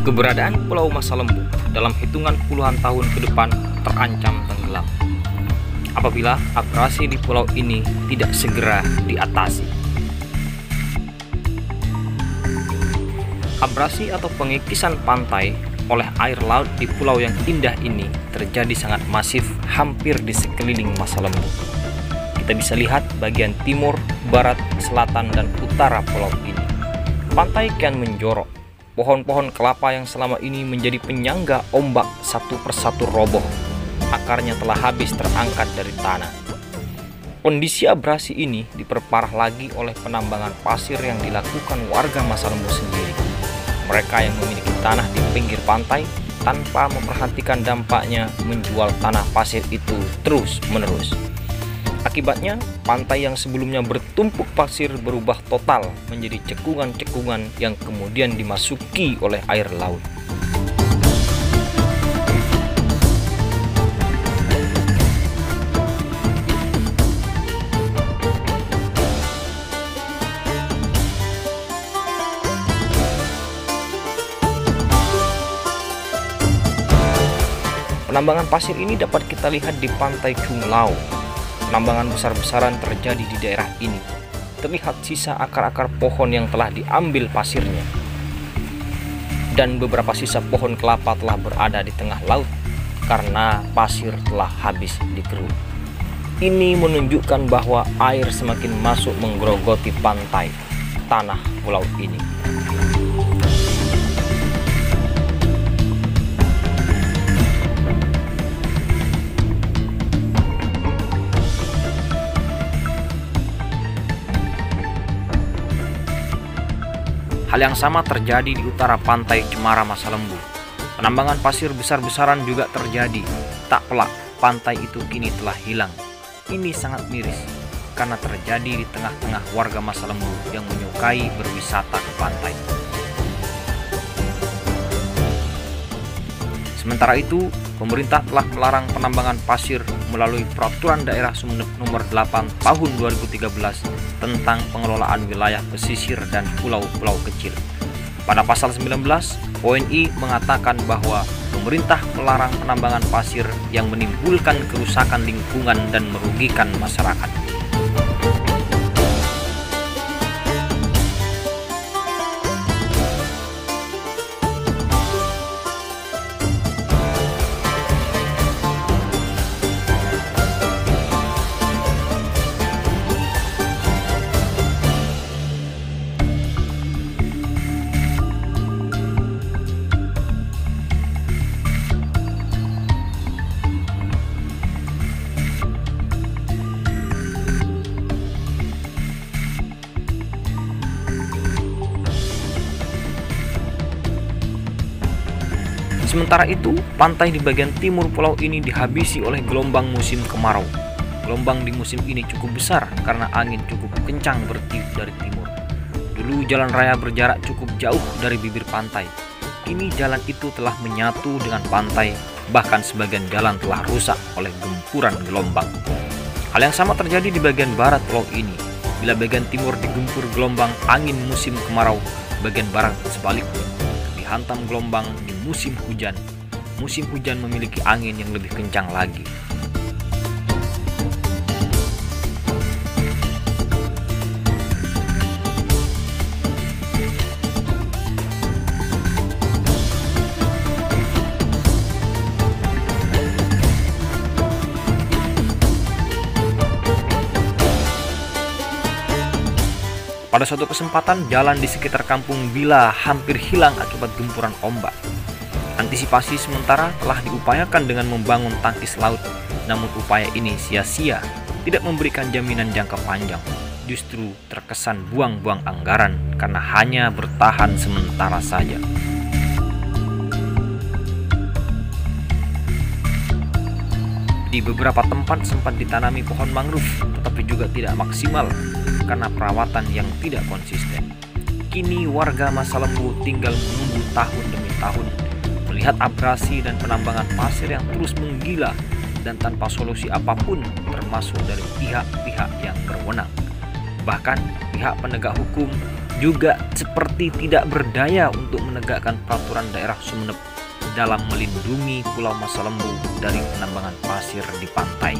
Keberadaan Pulau Masa Lembu dalam hitungan puluhan tahun ke depan terancam tenggelam apabila abrasi di pulau ini tidak segera diatasi. Abrasi atau pengikisan pantai oleh air laut di pulau yang indah ini terjadi sangat masif hampir di sekeliling Masa Lembu. Kita bisa lihat bagian timur, barat, selatan, dan utara pulau ini. Pantai kian menjorok. Pohon-pohon kelapa yang selama ini menjadi penyangga ombak satu persatu roboh. Akarnya telah habis terangkat dari tanah. Kondisi abrasi ini diperparah lagi oleh penambangan pasir yang dilakukan warga Masa Lembu sendiri. Mereka yang memiliki tanah di pinggir pantai tanpa memperhatikan dampaknya menjual tanah pasir itu terus-menerus. Akibatnya, pantai yang sebelumnya bertumpuk pasir berubah total menjadi cekungan-cekungan yang kemudian dimasuki oleh air laut. Penambangan pasir ini dapat kita lihat di pantai Chung Lau. Penambangan besar-besaran terjadi di daerah ini. Terlihat sisa akar-akar pohon yang telah diambil pasirnya. Dan beberapa sisa pohon kelapa telah berada di tengah laut karena pasir telah habis dikeruk. Ini menunjukkan bahwa air semakin masuk menggerogoti pantai tanah pulau ini. Hal yang sama terjadi di utara pantai Cemara Masa Lembu. Penambangan pasir besar-besaran juga terjadi. Tak pelak, pantai itu kini telah hilang. Ini sangat miris, karena terjadi di tengah-tengah warga Masa Lembu yang menyukai berwisata ke pantai. Sementara itu, pemerintah telah melarang penambangan pasir melalui Peraturan Daerah Sumeneb Nomor 8 Tahun 2013 tentang pengelolaan wilayah pesisir dan pulau-pulau kecil. Pada pasal 19, ONI mengatakan bahwa pemerintah melarang penambangan pasir yang menimbulkan kerusakan lingkungan dan merugikan masyarakat. Sementara itu, pantai di bagian timur pulau ini dihabisi oleh gelombang musim kemarau. Gelombang di musim ini cukup besar karena angin cukup kencang bertiup dari timur. Dulu jalan raya berjarak cukup jauh dari bibir pantai. Kini jalan itu telah menyatu dengan pantai, bahkan sebagian jalan telah rusak oleh gempuran gelombang. Hal yang sama terjadi di bagian barat pulau ini. Bila bagian timur digempur gelombang angin musim kemarau, bagian barat sebaliknya dihantam gelombang di musim hujan. Musim hujan memiliki angin yang lebih kencang lagi. Pada suatu kesempatan, jalan di sekitar kampung Bila hampir hilang akibat gempuran ombak. Antisipasi sementara telah diupayakan dengan membangun tangkis laut, namun upaya ini sia-sia, tidak memberikan jaminan jangka panjang. Justru terkesan buang-buang anggaran karena hanya bertahan sementara saja. Di beberapa tempat sempat ditanami pohon mangrove, tetapi juga tidak maksimal karena perawatan yang tidak konsisten. Kini warga Masa Lembu tinggal menunggu tahun demi tahun, melihat abrasi dan penambangan pasir yang terus menggila dan tanpa solusi apapun termasuk dari pihak-pihak yang berwenang. Bahkan pihak penegak hukum juga seperti tidak berdaya untuk menegakkan peraturan daerah Sumeneb dalam melindungi Pulau Masa Lembu dari penambangan pasir di pantai.